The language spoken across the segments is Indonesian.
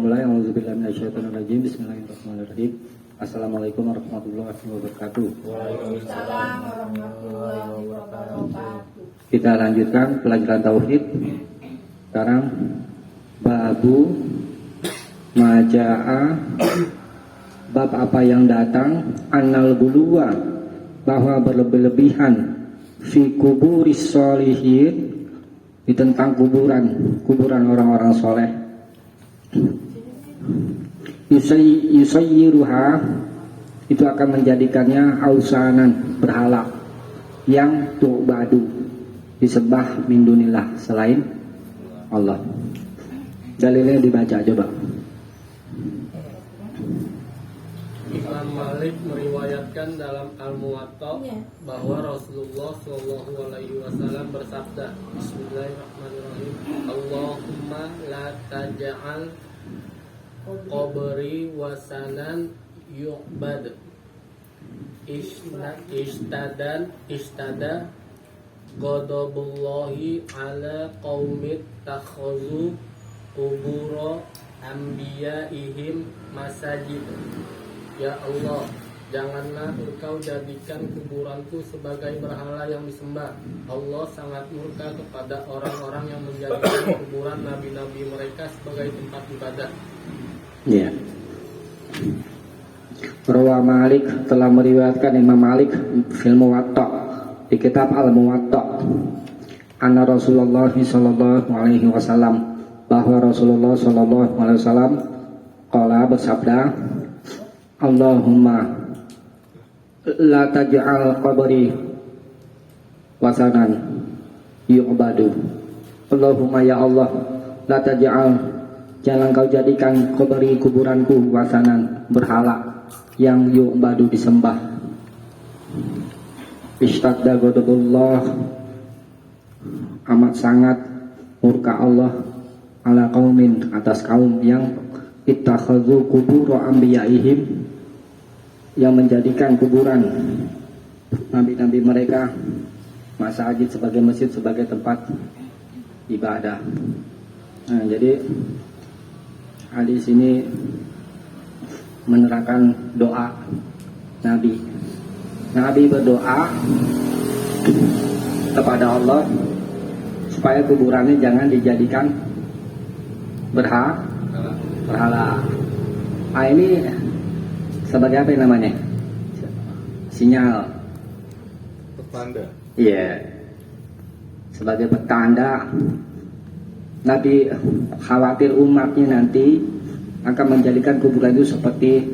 mulai. Auzubillahi minasyaitonirrajim. Bismillahirrahmanirrahim. Assalamualaikum warahmatullahi wabarakatuh. Waalaikumsalam warahmatullahi wabarakatuh. Kita lanjutkan pelajaran tauhid. Sekarang babu majaa, bab apa yang datang, annal guluwa, bahwa berlebih-lebihan, fi kuburis sholihin, di tentang kuburan orang-orang soleh, yusayyiruha, itu akan menjadikannya ausanan, berhala, yang tu'badu, disembah min dunillah, selain Allah. Dalilnya dibaca coba. Imam Malik meriwayatkan dalam Al-Muwatta bahwa Rasulullah Shallallahu Alaihi Wasallam bersabda, Bismillahirrahmanirrahim, Allahumma la taj'al qabri wasanan yu'bad. Istada ghadabullahi ala qaumit takhazu qubura anbiya'ihim masajid. Ya Allah, janganlah Engkau jadikan kuburanku sebagai berhala yang disembah. Allah sangat murka kepada orang-orang yang menjadikan kuburan nabi-nabi mereka sebagai tempat ibadah. Ya. Rawa Malik, telah meriwayatkan Imam Malik fil Muwatta, di kitab Al-Muwatta, anna Rasulullah sallallahu alaihi wasallam, bahwa Rasulullah sallallahu alaihi wasallam qala, bersabda, Allahumma la taj'al qabri wasanan yu'badu. Allahumma, ya Allah, la taj'al, jangan kau jadikan qabri, kuburanku, wasanan, berhala, yang yu'badu, disembah. Ishtadda ghadabullah, amat sangat murka Allah, ala qaumin, atas kaum yang ittakhadhu qubur anbiya'ihim, yang menjadikan kuburan nabi-nabi mereka, masjid, sebagai masjid, sebagai tempat ibadah. Nah, jadi hadis ini menerangkan doa Nabi. Nabi berdoa kepada Allah supaya kuburannya jangan dijadikan berhala. Ah, ini sebagai apa namanya? Sinyal. Petanda. Iya. Sebagai petanda Nabi khawatir umatnya nanti akan menjadikan kuburan itu seperti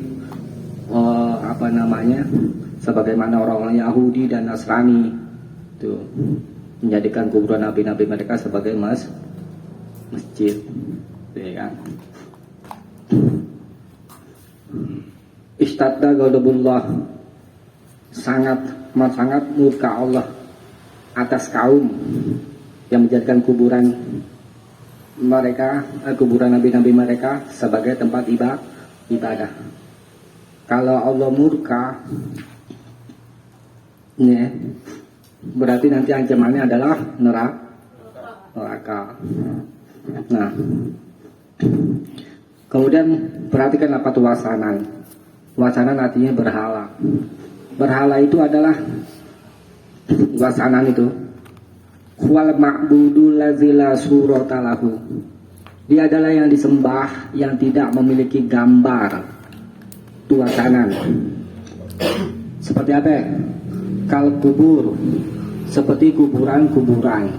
sebagaimana orang-orang Yahudi dan Nasrani itu menjadikan kuburan nabi-nabi mereka sebagai masjid, ya kan? Ishtadda ghadabullah, sangat murka Allah atas kaum yang menjadikan kuburan mereka, kuburan nabi-nabi mereka sebagai tempat ibadah. Kalau Allah murka, ya, berarti nanti ancamannya adalah neraka. Nah, kemudian perhatikan apa itu wasanan. Wasanan artinya berhala. Berhala itu adalah wasanan itu wal ma'budu lazi la surata lahu. Dia adalah yang disembah yang tidak memiliki gambar. Itu wasanan. Seperti apa? Kal kubur, seperti kuburan-kuburan.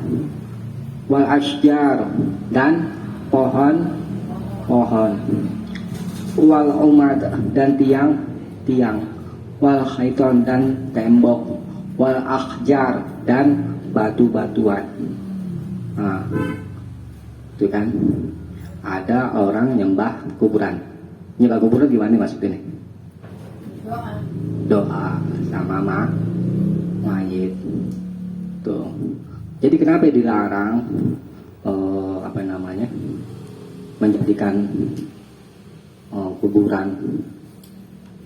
Wal asjar, dan pohon-pohon. Wal umad, dan tiang-tiang. Wal khaiton, dan tembok. Wal akhjar, dan batu-batuan. Nah, itu kan ada orang nyembah kuburan. Nyembah kuburan gimana maksudnya? Doa sama mayit. Tuh. Jadi kenapa dilarang menjadikan kuburan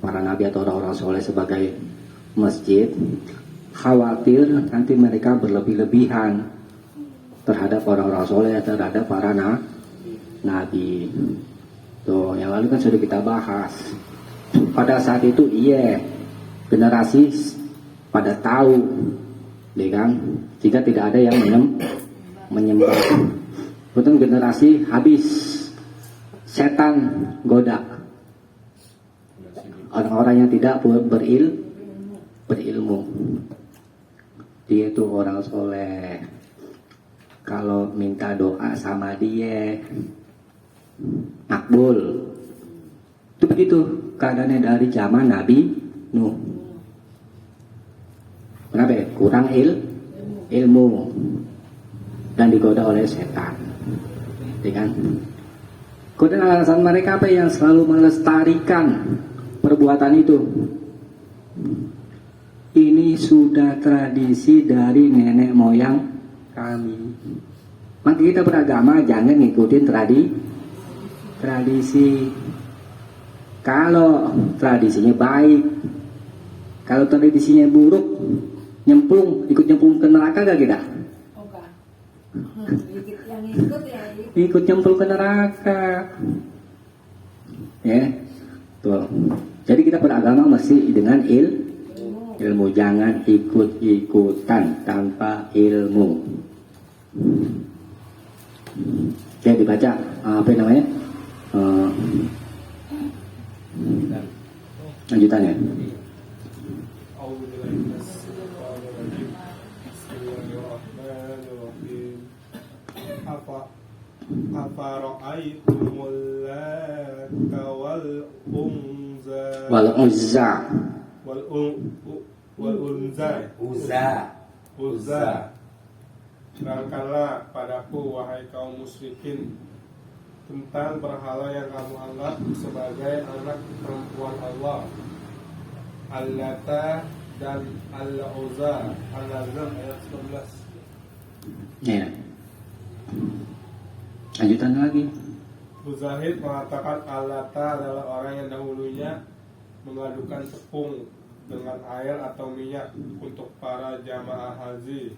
para nabi atau orang-orang soleh sebagai masjid? Khawatir nanti mereka berlebih-lebihan terhadap orang-orang soleh, terhadap para nabi. Tuh. lalu kan sudah kita bahas. Pada saat itu iya generasi pada tahu, ya kan? Jika tidak ada yang menyembah. Betul, generasi habis setan goda orang-orang yang tidak berilmu. Dia itu orang soleh. Kalau minta doa sama dia makbul. Itu begitu keadaannya dari zaman Nabi Nuh. Kenapa? Kurang ilmu dan digoda oleh setan. Kan? Kemudian alasan mereka apa yang selalu melestarikan perbuatan itu? Ini sudah tradisi dari nenek moyang kami. Maka kita beragama jangan ngikutin tradisi. Kalau tradisinya baik, kalau tradisinya buruk, ikut nyemplung ke neraka gak kita? Yang ikut ya Ikut nyemplung ke neraka. Ya, tuh. Jadi kita beragama mesti dengan ilmu, jangan ikut-ikutan tanpa ilmu. Ya dibaca apa namanya? Lanjutannya. Afara'aitumul Lata wal Uzza wal Uzza. Terangkanlah padaku wahai kaum musyrikin tentang berhala yang kamu anggap sebagai anak perempuan Allah, Al-Lata dan Al-Uzza. Al-Azam ayat 19. Ya. Lanjutan lagi. Muzahid mengatakan Al-Lata adalah orang yang dahulunya mengadukan tepung dengan air atau minyak untuk para jamaah haji.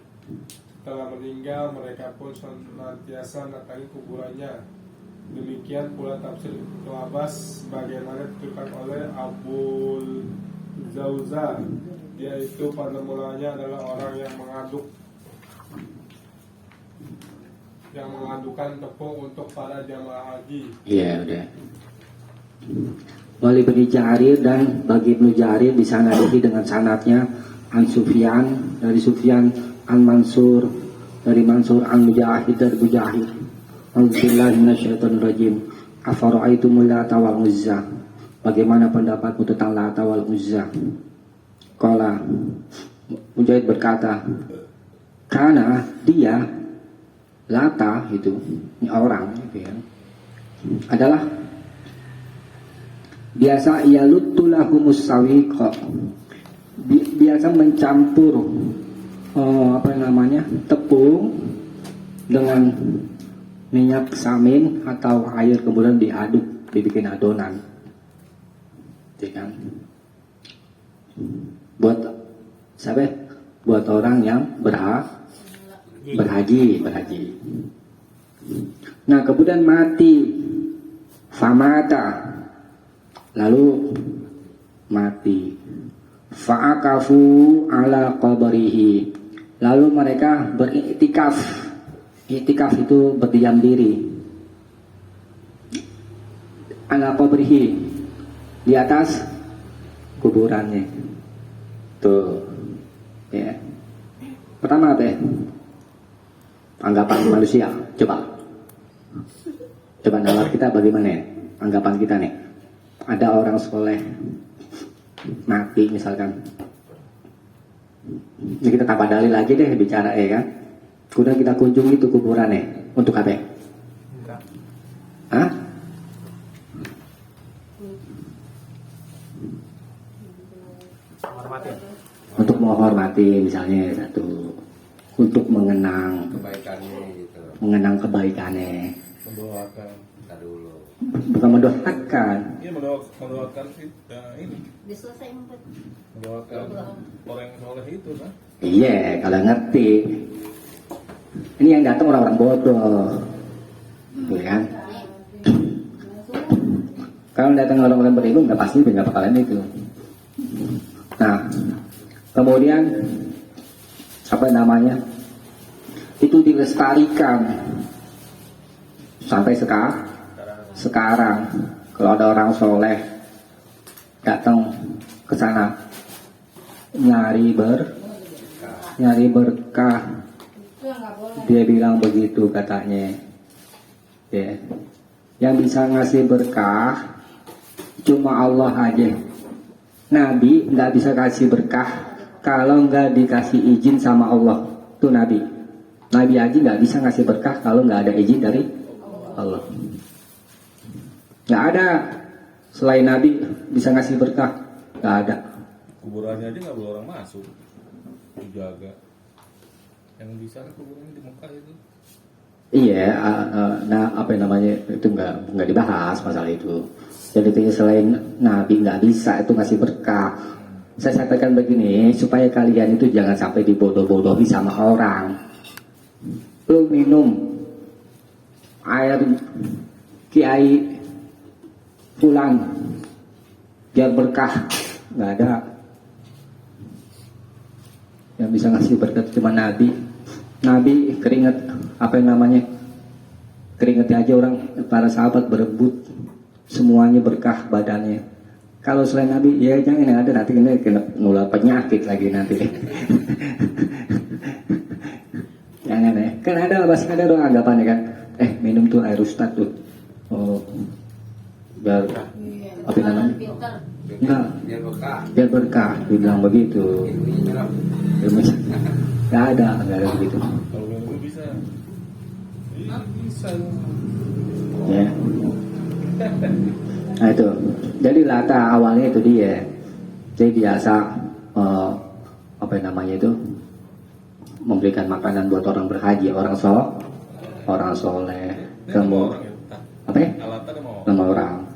Setelah meninggal, mereka pun senantiasa mendatangi kuburannya. Demikian pula tafsir Ibnu Abbas sebagaimana dituturkan oleh Abul Zauza, yaitu pada mulanya adalah orang yang mengadukan tepung untuk para jamaah haji. Iya udah. Wali bin Jarir dan bagi Ibnu Jarir disanadihi dengan sanatnya An Sufyan dari Sufyan An Mansur dari Mansur An Mujahid dari Mujahid. Alhamdulillah minasyaitonirrajim. Afara'aitumul Lata wal Uzza. Bagaimana pendapatmu tentang Lata wal Uzza? Qala Mujahid berkata, karena dia Lata itu ini orang gitu ya, adalah biasa yalutulahumus sawiqa, biasa mencampur tepung dengan minyak samin atau air kemudian diaduk dibikin adonan, ya kan? Buat siapa? Buat orang yang berhaji. Nah kemudian mati, famata, lalu mati, fa'akafu ala qabrihi, lalu mereka beriktikaf. Iktikaf itu berdiam diri ala qabrihi, di atas kuburannya. Tuh ya. Pertama apa ya? Anggapan manusia. Coba nalar kita bagaimana ya? Anggapan kita nih, ada orang soleh mati misalkan, ini kita tambah dalil lagi deh bicara ya kan. Kemudian kita kunjungi itu kuburannya untuk apa? Hah? Untuk menghormati misalnya satu, untuk mengenang kebaikannya, Mendoakan. bukan mendoakan. Iya mendoakan ini. diselesai empat. Mendoakan orang yang soleh itu kan. Iya, kalau ngerti. Ini yang datang orang-orang bodoh, gitu kan? Kalau datang orang-orang berilmu nggak pasti nggak bakalan itu. Nah, kemudian apa namanya? Itu dilestarikan sampai sekarang. Kalau ada orang soleh datang ke sana nyari berkah, Itu yang nggak boleh. dia bilang begitu katanya. Ya. Yang bisa ngasih berkah cuma Allah aja. Nabi nggak bisa kasih berkah kalau nggak dikasih izin sama Allah. Tuh Nabi aja nggak bisa ngasih berkah kalau nggak ada izin dari Allah. Nggak ada selain Nabi bisa ngasih berkah, nggak ada. Kuburannya aja nggak boleh orang masuk, dijaga. Yang bisa kuburannya di Mekah itu. Iya, nah apa namanya itu nggak dibahas masalah itu. Jadi itu selain Nabi nggak bisa itu ngasih berkah. Saya sampaikan begini supaya kalian itu jangan sampai dibodoh-bodohi sama orang. Lu minum air kiai fulan biar berkah, nggak ada. Yang bisa ngasih berkat cuma Nabi. Nabi keringat apa yang namanya keringetnya aja orang para sahabat berebut semuanya berkah badannya. Kalau selain Nabi ya jangan yang ada nanti ini kena nular penyakit lagi nanti. Jangan ya. Kan ada masih ada doang anggapannya kan. Minum tuh air ustad tuh. Oh biar Iya. apa namanya? Pinter. Enggak. Biar berkah dibilang begitu. Ilmunya nggak ada begitu. Kalau yang itu bisa, iya bisa. Ya. Nah itu, jadi Lata awalnya itu dia, jadi biasa apa namanya itu memberikan makanan buat orang berhaji, orang soleh, kemudian apa ya? Alatan mau. Nama orang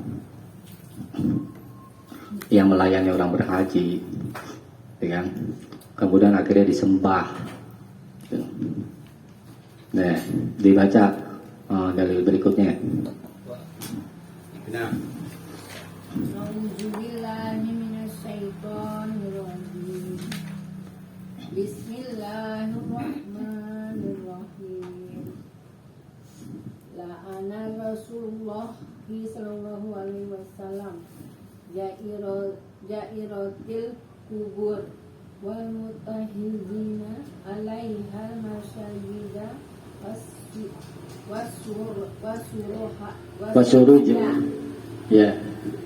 yang melayani orang berhaji, ya kan? Kemudian akhirnya disembah. Nah, dibaca dalil berikutnya. A'udzubillahi minasyaitonirrajim. Bismillahirrahmanirrahim. La'ana Rasulullah sallallahu alaihi wasallam jairatil kubur wal mutahhizina 'alaiha masajida Wasuruj. Ya.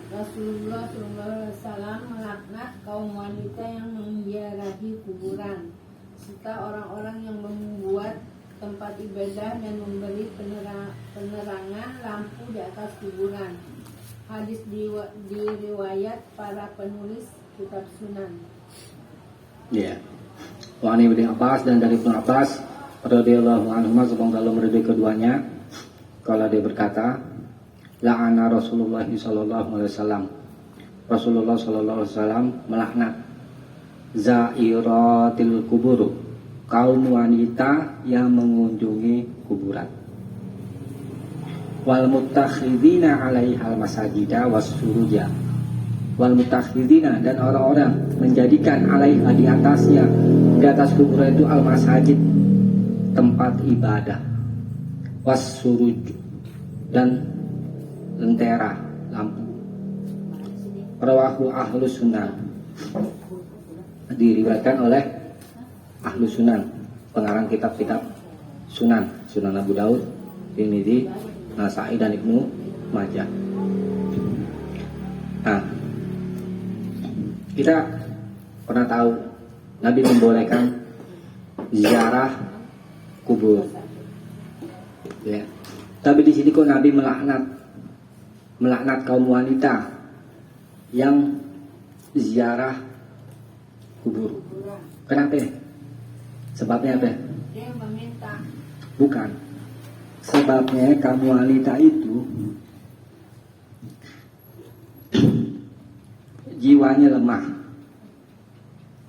Rasulullah SAW melaknat kaum wanita yang menziarahi kuburan serta orang-orang yang membuat tempat ibadah dan memberi penerangan lampu di atas kuburan. Hadis diriwayat para penulis kitab Sunan. Ya. Wa ani Ibnu Abbas dan dari Ibnu Abbas radhiyallahu anhu semoga Allah meridhai keduanya. Kalau dia berkata, la'ana Rasulullah sallallahu alaihi wasallam. Rasulullah sallallahu alaihi wasallam melaknat zairatil kubur, kaum wanita yang mengunjungi kuburan. Wal mutakhidina 'alaihal masajida wasuruja. Wal mutakhidina dan orang-orang menjadikan 'alaiha di atasnya, di atas kuburan itu al masajid, tempat ibadah, wasuruj dan lentera lampu. Rawahu ahlus sunan, diriwayatkan oleh ahlus sunan, pengarang kitab-kitab sunan, Sunan Abu Daud, Tirmidzi, Nasai dan Ibnu Majah. Nah, kita pernah tahu Nabi membolehkan ziarah kubur, ya. Tapi di sini kok Nabi melaknat kaum wanita yang ziarah kubur. Kenapa? Sebabnya apa? Dia meminta. Bukan. Sebabnya kaum wanita itu jiwanya lemah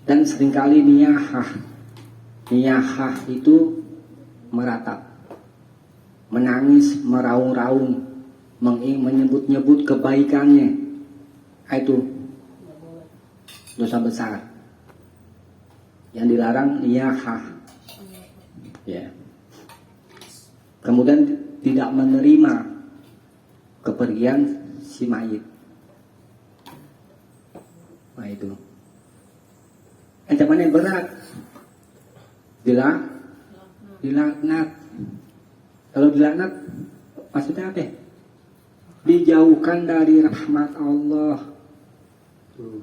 dan seringkali niyahah itu meratap, menangis, meraung-raung menyebut-nyebut kebaikannya, itu Nggak boleh. dosa besar. Yang dilarang niyahah, ya. Kemudian tidak menerima kepergian si mayit. Nah itu ancamannya berat, dilaknat. Kalau dilaknat maksudnya apa? Dijauhkan dari rahmat Allah. Tuh.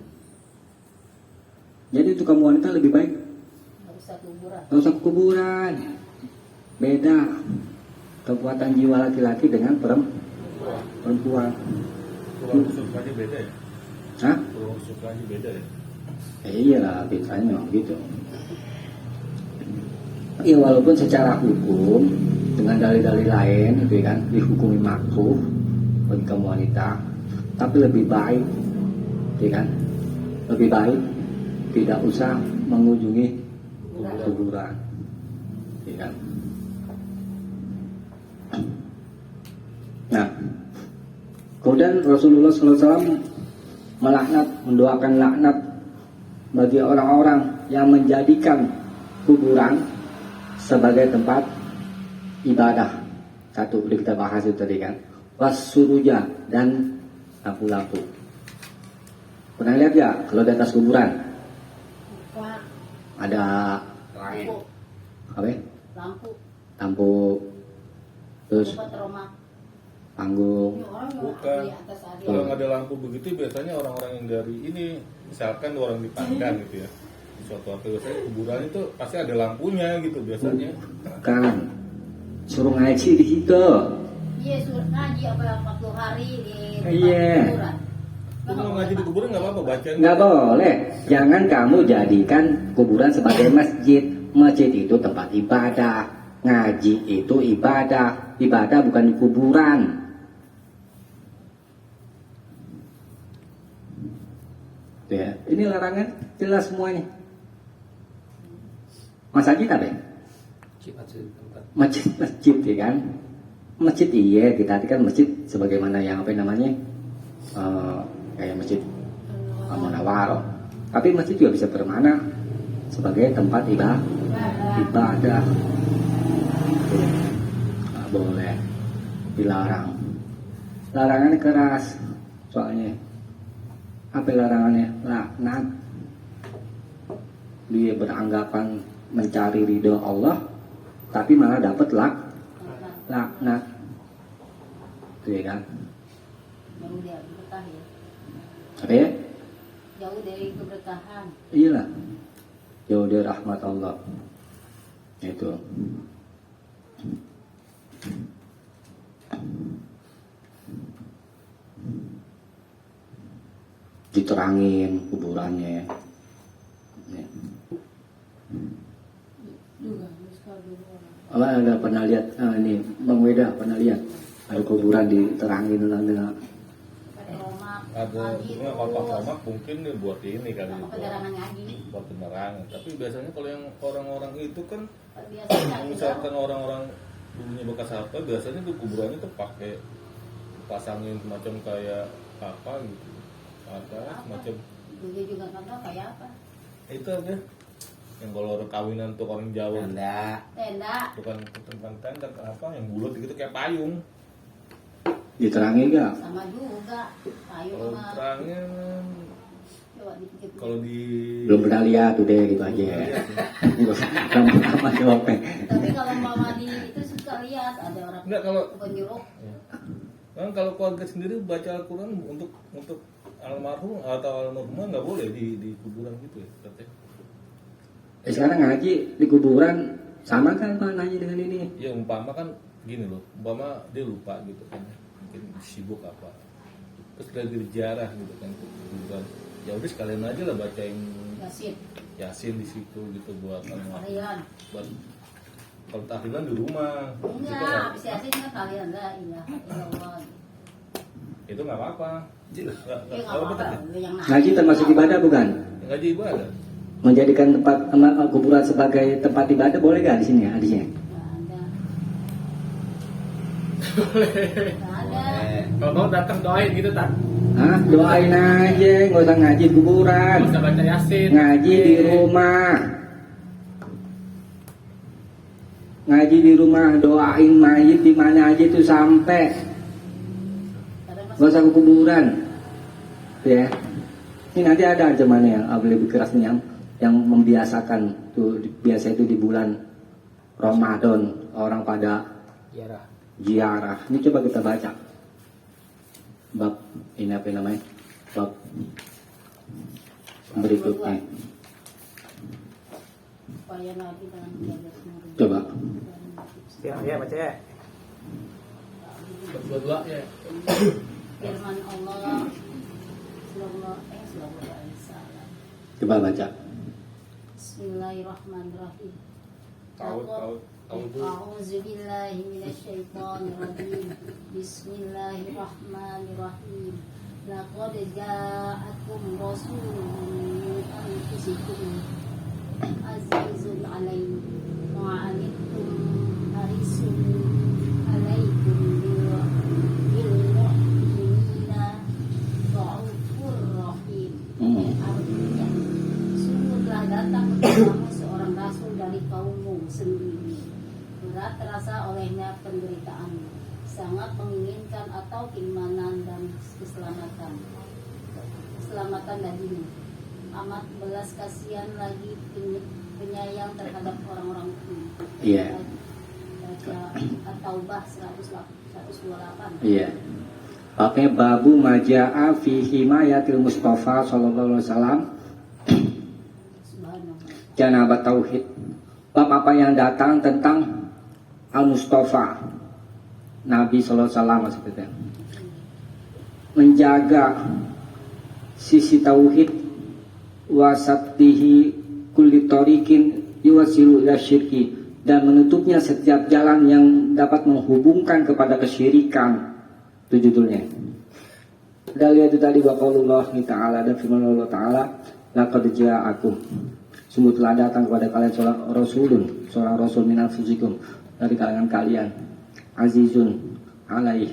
Jadi untuk kamu wanita lebih baik Nggak usah kuburan. gak usah ke kuburan. Beda kekuatan jiwa laki-laki dengan perempuan. Pulang surga aja beda ya. Hah? Pulang surga aja beda ya. Iyalah, biasanya memang gitu. Ya walaupun secara hukum dengan dalil-dalil lain itu kan dihukumi makruh bagi kaum wanita, tapi lebih baik, ya kan? Lebih baik tidak usah mengunjungi kuburan, ya kan? Nah, kemudian Rasulullah SAW melaknat, mendoakan laknat bagi orang-orang yang menjadikan kuburan sebagai tempat ibadah. Satu udah kita bahas itu tadi kan. Wasuruja dan lampu-lampu. Pernah lihat ya kalau di atas kuburan Buka ada lampu. apa? Ya? Lampu. Lampu, terus Buka teroma. panggung. Ini orang yang Bukan. di atas area. Kalau nggak ada lampu begitu biasanya orang-orang yang dari ini, misalkan orang di Padang gitu ya, di suatu waktu biasanya kuburan itu pasti ada lampunya gitu biasanya. Kan suruh ngaji di situ. Iya, surat ngaji apa 40 hari di Iya. kuburan. Lu mau ngaji di kuburan nggak apa-apa bacain. Nggak boleh. Jangan kamu jadikan kuburan sebagai masjid. Masjid itu tempat ibadah. Ngaji itu ibadah. Ibadah bukan di kuburan. Tuh ya. Ini larangan jelas semuanya. Masjid apa ya? Masjid ya kan? Masjid iya kita artikan masjid sebagaimana yang apa namanya kayak masjid Munawwaroh. Tapi masjid juga bisa bermakna sebagai tempat ibadah. Nggak boleh, dilarang. Larangannya keras soalnya. Apa larangannya? Laknat. Dia beranggapan mencari ridho Allah, tapi malah dapat laknat. Itu ya kan? Jauh dari berkah ya. Apa ya? Jauh dari keberkahan. Iyalah. Jauh dari rahmat Allah. Itu. Diterangin kuburannya. Ya. Juga sekali dulu orang. Apa ada pernah lihat ini Bang Weda pernah lihat ada kuburan diterangin dengan Pada rumah Ada ngaji sebenarnya kotak-kotak mungkin dia buat ini kali sama buat, penerangan ngaji. buat penerangan. Tapi biasanya kalau yang orang-orang itu kan Biasanya misalkan orang-orang dulunya bekas apa biasanya tuh kuburannya tuh pakai pasangin semacam kayak apa gitu. Ada semacam dulu juga nggak tahu kayak apa. itu aja yang kalau orang kawinan tuh orang Jawa Tenda. bukan tenda apa yang bulat gitu kayak payung. diterangin gak? Sama juga kayu Kalau sama terangnya coba dipikir. kalau di Belum pernah lihat udah gitu aja. Lama-lama jawabnya. Tapi kalau mama di itu suka lihat ada orang enggak kalau bukan jeruk. kan kalau keluarga sendiri baca Al-Quran untuk almarhum atau almarhumah nggak boleh di kuburan gitu ya katanya. Sekarang ngaji di kuburan sama kan Pak nanya dengan ini? Ya umpama kan gini loh, umpama dia lupa gitu kan, mungkin sibuk apa, terus lagi berjarah gitu kan ke kuburan, ya udah sekalian aja lah bacain Yasin. Yasin di situ gitu buat Kalian. buat kalau tahlilan di rumah, di situ Enggak, nggak- habis Yasin kan kalian enggak iya. Allah. itu nggak apa-apa, Ya nggak enggak apa-apa apa-apa. kan? Lu yang Ngaji termasuk ibadah bukan? Ngaji ibadah. Menjadikan tempat kuburan sebagai tempat ibadah boleh gak di sini hadisnya? Enggak ada. Nggak ada. Kalau mau datang doain gitu tak. Hah? Doain aja, nggak usah ngaji di kuburan. Nggak usah baca yasin. Ngaji di rumah. Ngaji di rumah, doain mayit di mana aja itu sampai. Karena pas Nggak usah ke kuburan. Ya. Ini nanti ada ancamannya yang lebih keras nih yang membiasakan tuh biasa itu di bulan Ramadan orang pada Iya. ziarah. Ini coba kita baca. Bab ini apa namanya? Bab berikutnya. supaya Nabi dalam menjaga semua. Coba. Ya baca ya. Berdua ya. Firman Allah sallallahu alaihi wasallam. Coba baca. Bismillahirrahmanirrahim. Tahu. A'udzu billahi minasyaitonir rajim. Bismillahirrahmanirrahim. Laqad ja'akum rasulun min anfusikum azizun 'alaihi ma 'anittum harisun 'alaikum bil mu'minina ra'ufur rahim. Artinya, sungguh telah datang kepadamu seorang rasul dari kaummu sendiri. Berat terasa olehnya penderitaan, sangat menginginkan atau keimanan dan keselamatan bagimu. Amat belas kasihan lagi penyayang terhadap orang-orang itu. Iya. Baca At-Taubah 128. Iya. Oke, babu maja'a fi himayatil Mustafa sallallahu alaihi wasallam. Subhanallah. Janabat tauhid. Bab apa yang datang tentang Al-Mustafa Nabi sallallahu alaihi wasallam maksudnya. Menjaga sisi tauhid wasatihi kulli tariqin yuwasilu ila syirki, dan menutupnya setiap jalan yang dapat menghubungkan kepada kesyirikan. Itu judulnya. Dan lihat itu tadi waqaulullah ta'ala, dan firman Allah ta'ala, laqad ja'akum, sungguh telah datang kepada kalian seorang rasul min anfusikum, dari kalangan kalian, azizun alaih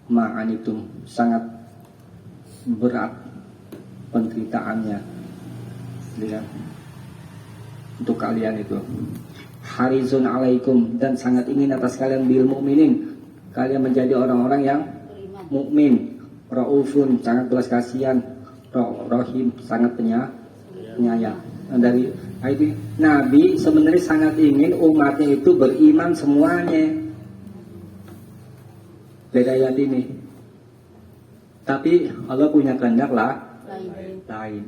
ma'anitum, sangat berat penderitaannya, lihat, untuk kalian itu, harizun alaikum, dan sangat ingin atas kalian bil mu'minin, kalian menjadi orang-orang yang Beriman. mukmin, raufun, sangat belas kasihan, rohim, sangat penyayang. Dari itu Nabi sebenarnya sangat ingin umatnya itu beriman semuanya. Beda ayat ini. Tapi Allah punya kehendak lain.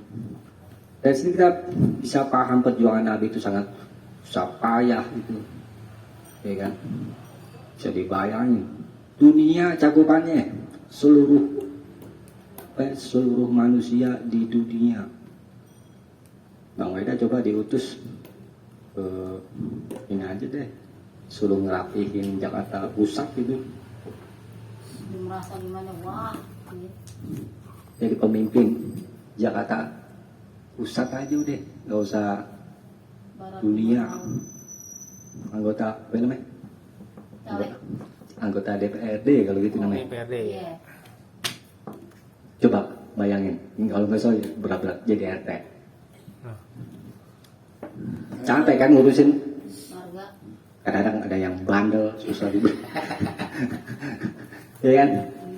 Dari sini kita bisa paham perjuangan Nabi itu sangat susah payah itu, ya kan? Bisa dibayangin. Dunia cakupannya seluruh manusia di dunia. Bang Weda coba diutus ini aja deh, suruh ngerapihin Jakarta Pusat gitu. Dia merasa gimana? Wah, gitu. Jadi pemimpin Jakarta Pusat aja udah, nggak usah Barat dunia. Timur. Anggota apa namanya? Caleg. Anggota DPRD kalau gitu namanya. DPRD. Iya. Coba bayangin, kalau nggak salah berat-berat jadi RT. Capek kan ngurusin, Warga. kadang-kadang ada yang bandel, susah juga. Ya kan?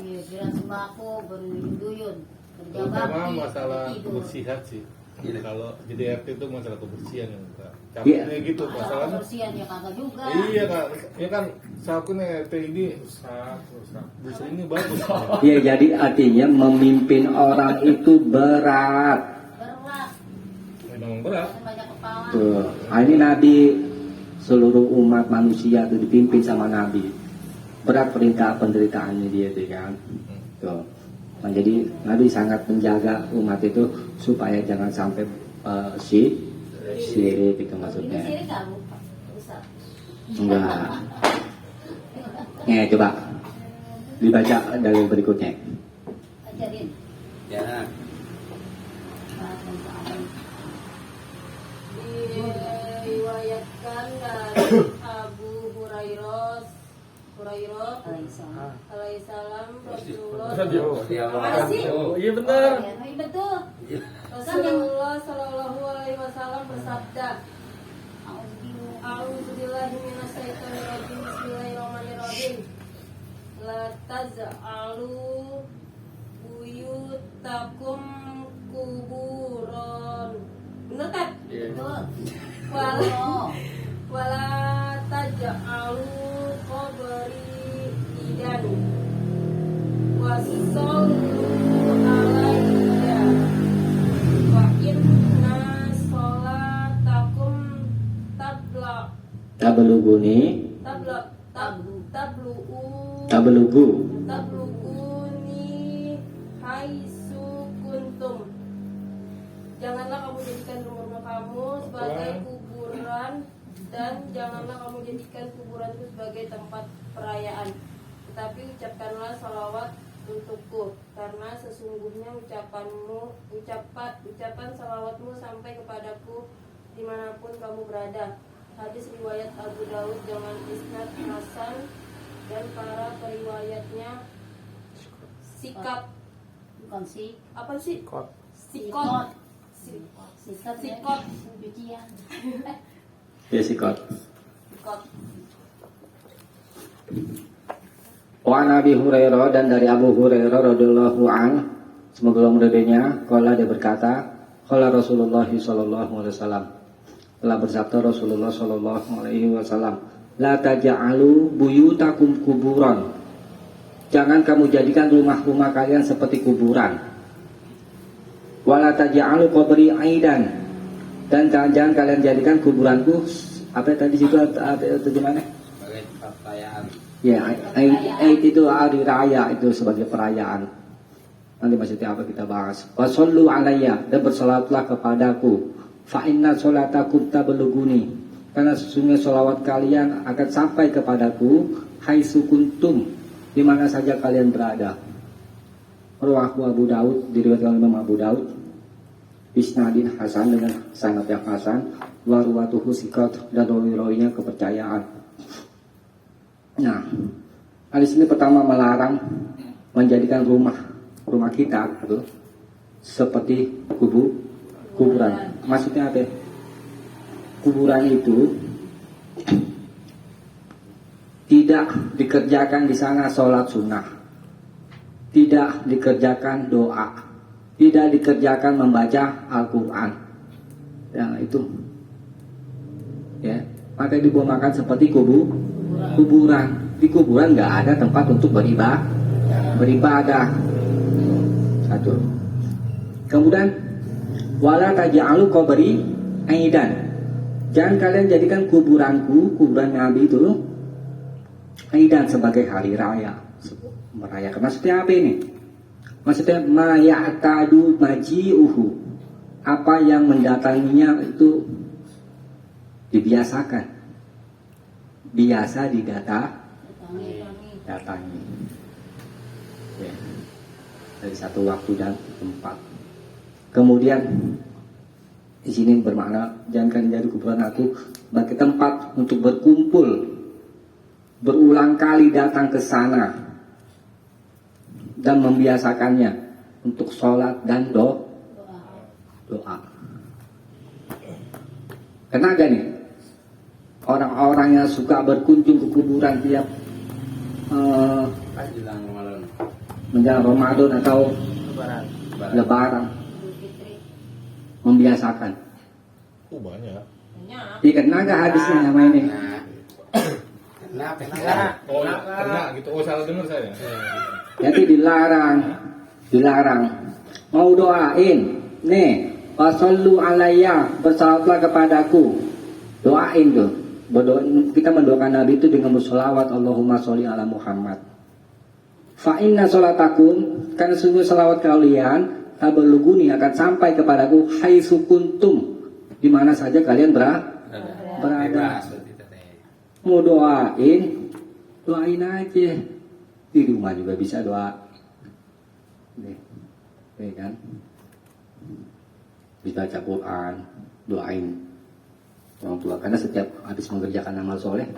Iya, bilang sembako, berduyun, kerja Terutama bakti, masalah tidur. kebersihan sih. Kalau jadi RT itu masalah kebersihan yang Iya. capeknya gitu Masalah masalahnya. kebersihan ya kagak juga. Iya kak, ya kan sakunya RT ini Rusak. busur ini bagus. Ya jadi artinya memimpin orang itu berat. Berat, Memang berat. kan banyak kepala. Tuh, nah ini Nabi, seluruh umat manusia itu dipimpin sama Nabi. Berat perintah penderitaannya dia tuh kan. Tuh. Nah, jadi Nabi sangat menjaga umat itu supaya jangan sampai sirik itu Ini maksudnya. sini kamu, Ustaz. Enggak. Coba dibaca dalil berikutnya. Ajarin. Ya. Diriwayatkan dari Abu Hurairah Hurairah Ah. alaihissalam Rasulullah Rasulullah. sih? Oh iya benar. Iya betul. Rasulullah Shallallahu Alaihi Wasallam bersabda, A'udzubillahi minasyaitonirrajim. Bismillahirrahmanirrahim. La taz'alu buyutakum kuburon. Bener kan? Iya. Wala taj'alu qabri idan. Wasallu alayya wa inna sholatakum Tabluguni tablugu tabluguni haitsu kuntum. Janganlah kamu jadikan rumah kamu sebagai kuburan, dan janganlah kamu jadikan kuburanku sebagai tempat perayaan. Tetapi ucapkanlah salawat untukku, karena sesungguhnya ucapan salawatmu sampai kepadaku dimanapun kamu berada. Hadis riwayat Abu Daud dengan isnad hasan, dan para periwayatnya sikap Bukan sih. apa sih? Kot. Sikot. Sikat Sikot. Cucian. ya sikot. Sikot. Wa Nabi Hurairah, dan dari Abu Hurairah radhiyallahu an, semoga Allah meridainya, qala dia berkata, qala Rasulullah sallallahu alaihi wasallam, telah bersabda Rasulullah sallallahu alaihi wasallam, la taj'alu buyutakum kuburan. Jangan kamu jadikan rumah-rumah kalian seperti kuburan. Wala taj'alu qabri aidan. Dan jangan kalian jadikan kuburanku apa tadi situ terjemahnya? Sebagai tempat perayaan. Ya, Aid itu hari raya, itu sebagai perayaan. Nanti maksudnya apa kita bahas. Wasallu alayya, dan bersalawatlah kepadaku. Fa inna sholatakum tabluguni. Karena sesungguhnya sholawat kalian akan sampai kepadaku haitsu kuntum, di mana saja kalian berada. Rawahu Abu Daud, diriwayatkan oleh Imam Abu Daud. Isnadin hasan, dengan sanad yang hasan. Wa ruwatuhu siqat, dan rawi-rawinya kepercayaan. Nah, hadis ini pertama melarang menjadikan rumah kita itu seperti kuburan. Maksudnya apa? Kuburan itu tidak dikerjakan di sana sholat sunnah, tidak dikerjakan doa, tidak dikerjakan membaca Al-Quran. Ya itu, ya maka dibuamakan seperti kuburan. Di kuburan nggak ada tempat untuk beribadah. Satu. Kemudian wala taj'alu qabri aidan. Jangan kalian jadikan kuburanku, kuburan Nabi itu aidan sebagai hari raya, merayakan. Maksudnya apa ini? Maksudnya ma ya'tadu maji'uhu, apa yang mendatanginya itu dibiasakan, biasa datangi, ya, dari satu waktu dan tempat. Kemudian di sini bermakna jangan kalian jadi kuburan aku sebagai tempat untuk berkumpul, berulang kali datang ke sana dan membiasakannya untuk sholat dan doa. Karena ada nih orang-orang yang suka berkunjung ke kuburan tiap Pas bilang Ramadan. menjelang Ramadan atau Lebaran. Lebaran, Idul Fitri. membiasakan. Banyak. Dikena nggak hadisnya sama ini? Kenapa? Oh, kena gitu. Oh, salah dengar saya. Jadi dilarang. Mau doain, nih, wasallu alayya, bersalawatlah kepadaku. Doain tuh. Kita mendoakan Nabi itu dengan bersolawat, Allahumma sholli ala Muhammad. Fa inna sholatakum, karena sungguh salawat kalian tabluguni akan sampai kepadaku haitsu kuntum, di mana saja kalian berada. Mau doain aja. Di rumah juga bisa doa. Nih kan? Bisa baca Quran, doain orang tua, karena setiap habis mengerjakan amal soleh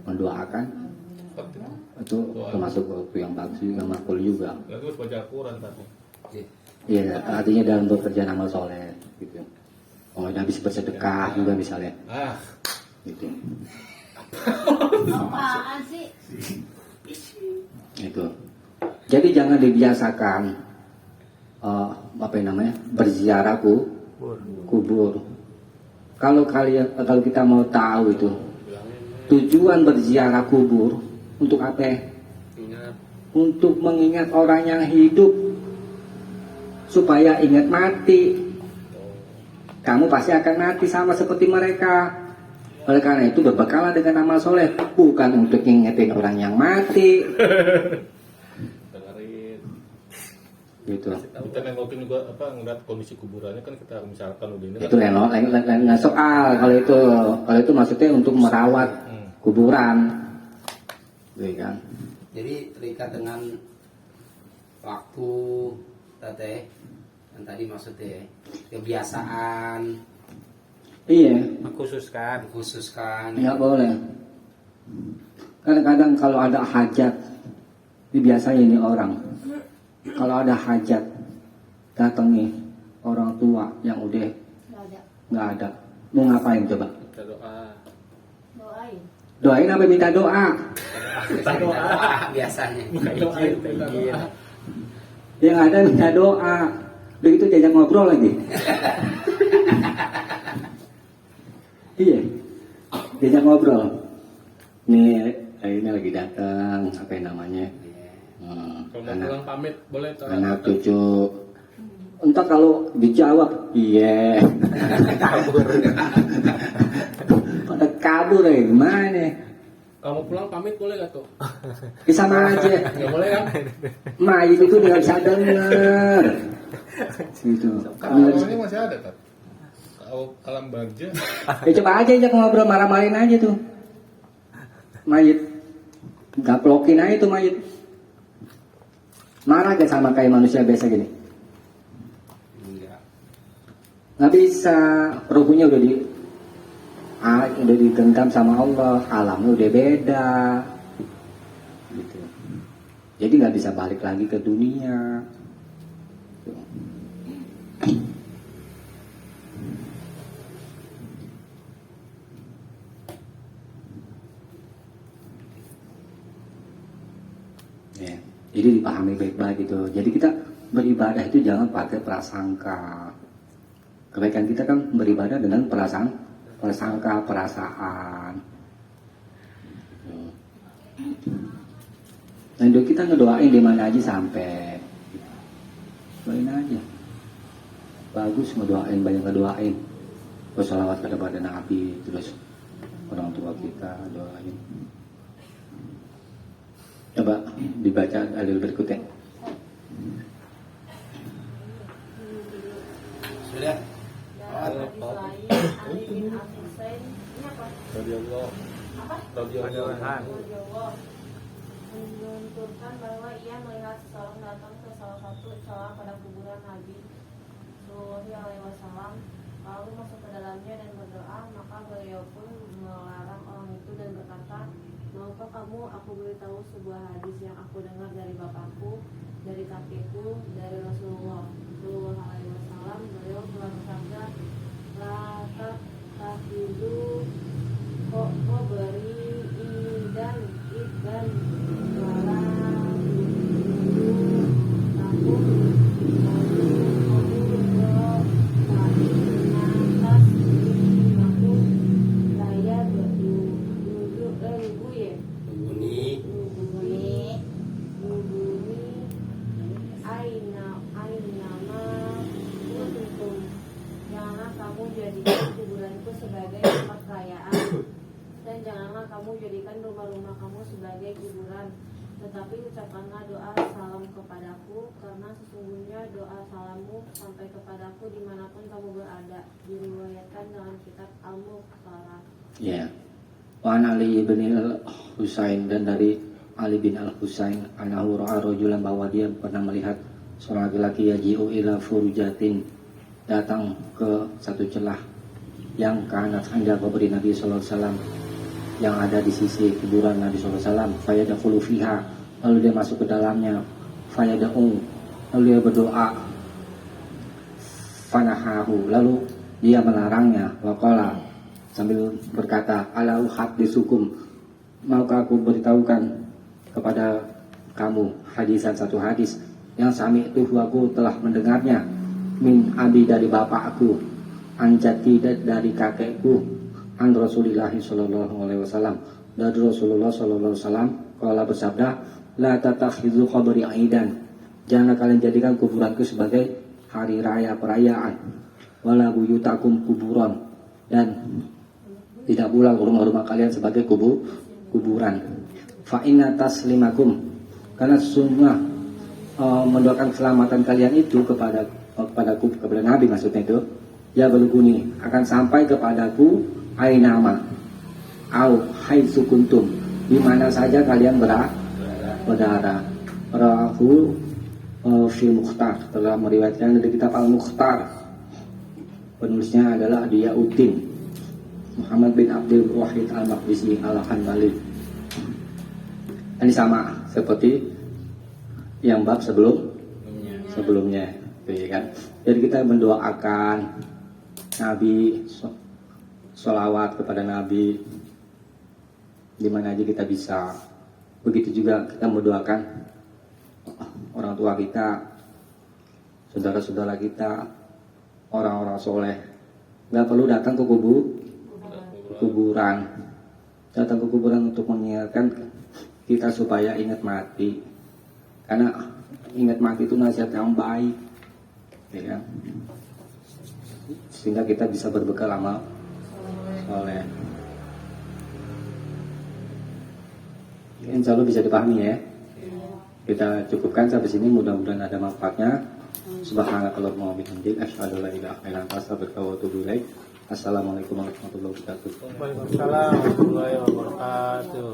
mendoakan itu termasuk waktu yang bagus yang makul juga. Ya terus baca Al-Quran tapi. Iya, artinya dalam bekerja amal soleh gitu. Oh, habis bersedekah juga misalnya, Ah, gitu. Apaan sih? Itu. Jadi jangan dibiasakan apa yang namanya berziarah kubur. Kalau kita mau tahu itu tujuan berziarah kubur untuk apa? Ingat. Untuk mengingat orang yang hidup supaya ingat mati. Kamu pasti akan mati sama seperti mereka. Oleh karena itu berbekalah dengan amal soleh, bukan untuk ngingetin orang yang mati. dengerin. Gitu. Kita nengokin juga apa ngeliat kondisi kuburannya kan kita misalkan udah ini. Itu lain soal. Kalau itu maksudnya untuk merawat kuburan, gitu kan? Jadi terikat dengan waktu tete yang tadi maksudnya kebiasaan Iya, Mengkhususkan. khususkan. nggak boleh. Kadang-kadang kalau ada hajat, ini biasanya ini orang. Kalau ada hajat, datangi orang tua yang udah Nggak ada. nggak ada. Mau ngapain coba? Kita doa. Doain. Doain apa minta doa? Kita doa biasanya. Doa itu kita doa. Yang ada minta doa. Begitu diajak ngobrol lagi. Iya, diajak ngobrol. Nih, ini lagi datang, apa yang namanya? Kalau mau pulang pamit boleh tuh. Anak cucu. Entah kalau dijawab, iya. Pada kabur ya, gimana? Kalau mau pulang pamit boleh gak tuh? Bisa sama aja. Gak boleh kan? Mayit itu nggak bisa denger. Gitu. Kalau ini masih ada kan? Kalau alam bagja. Ya coba aja ajak ngobrol, marah-marahin aja tuh. Mayit. Gaplokin aja tuh mayit. Marah gak sama kayak manusia biasa gini? Enggak. Nggak bisa. Ruhnya udah digenggam sama Allah. Alamnya udah beda. Gitu. Jadi nggak bisa balik lagi ke dunia. Tuh. Ya, jadi dipahami baik-baik gitu. Jadi kita beribadah itu jangan pakai prasangka. Kebaikan kita kan beribadah dengan prasangka, perasaan. Dan kita ngedoain di mana aja sampai. Doain aja. Bagus ngedoain, banyak ngedoain. Bersolawat kepada Nabi, terus orang tua kita doain. Coba dibaca dalil berikutnya. Sudah. Dan hadis lain Ali bin Al-Husain ini apa? Radhiyallahu. Apa? Radhiyallahu. Radhiyallahu menuturkan bahwa ia melihat seseorang datang ke salah satu celah pada kuburan Nabi Sallallahu Alaihi Wasallam lalu masuk ke dalamnya dan berdoa, maka beliau pun melarang orang itu dan berkata, maukah kamu aku beritahu sebuah hadis yang aku dengar dari bapakku, dari kakekku, dari Rasulullah Sallallahu Alaihi Wasallam. Beliau telah bersabda, la tahidu kok beri dan idan wala takut Bunyi janganlah kamu jadikan kuburanku sebagai tempat perayaan dan janganlah kamu jadikan rumah-rumah kamu sebagai kuburan, tetapi ucapkanlah doa salam kepadaku, karena sesungguhnya doa salammu sampai kepadaku dimanapun kamu berada. Diriwayatkan dalam kitab Al-Mukhtarat. Ya. Wan Ali bin Al-Husain, dan dari Ali bin Al-Husain anahu ra'a rajulan, bahwa dia pernah melihat seorang laki-laki yaji'u ila furujatin, datang ke satu celah yang kanat anda kubri Nabi sallallahu alaihi wasallam, yang ada di sisi kuburan Nabi SAW. Fayadkhulu fiha, lalu dia masuk ke dalamnya. Fayad'u, lalu dia berdoa. Fanahahu, lalu dia melarangnya. Waqala, sambil berkata, ala uhadditsukum, maukah aku beritahukan kepada kamu hadisan satu hadis yang sami itu aku telah mendengarnya min abi dari bapakku, anjati dari kakekku, an Rasulillah sallallahu alaihi wasallam, dari Rasulullah sallallahu alaihi wasallam qala bersabda, la tatakhizu qabri aidan, jangan kalian jadikan kuburanku sebagai hari raya perayaan, wala buyutakum kuburan, dan tidak pula rumah-rumah kalian sebagai kuburan. Fa inna taslimakum, karena sesungguhnya mendoakan keselamatan kalian itu kepada Nabi, maksudnya itu ya beluguni, akan sampai kepadaku ainama au haitsu kuntum, di mana saja kalian berada. Rahu fil Mukhtar, telah meriwayatkan dari kitab Al-Mukhtar, penulisnya adalah Diyauddin Muhammad bin Abdul Wahid Al-Maqdisi Al-Hanbali. Ini sama seperti yang bab sebelumnya, ya kan? Jadi kita mendoakan Nabi, sholawat kepada Nabi di mana aja kita bisa. Begitu juga kita mendoakan orang tua kita, saudara-saudara kita, orang-orang soleh. Gak perlu datang ke kuburan. Datang ke kuburan untuk mengingatkan kita supaya ingat mati. Karena ingat mati itu nasihat yang baik, ya kan? Sehingga kita bisa berbekal amal soleh. Insya Allah bisa dipahami ya. Kita cukupkan sampai sini, mudah-mudahan ada manfaatnya. Subhanakallahumma wa bihamdika asyhadu an la ilaha illa anta astaghfiruka wa atubu ilaik. Assalamualaikum warahmatullahi wabarakatuh. Waalaikumsalam warahmatullahi wabarakatuh.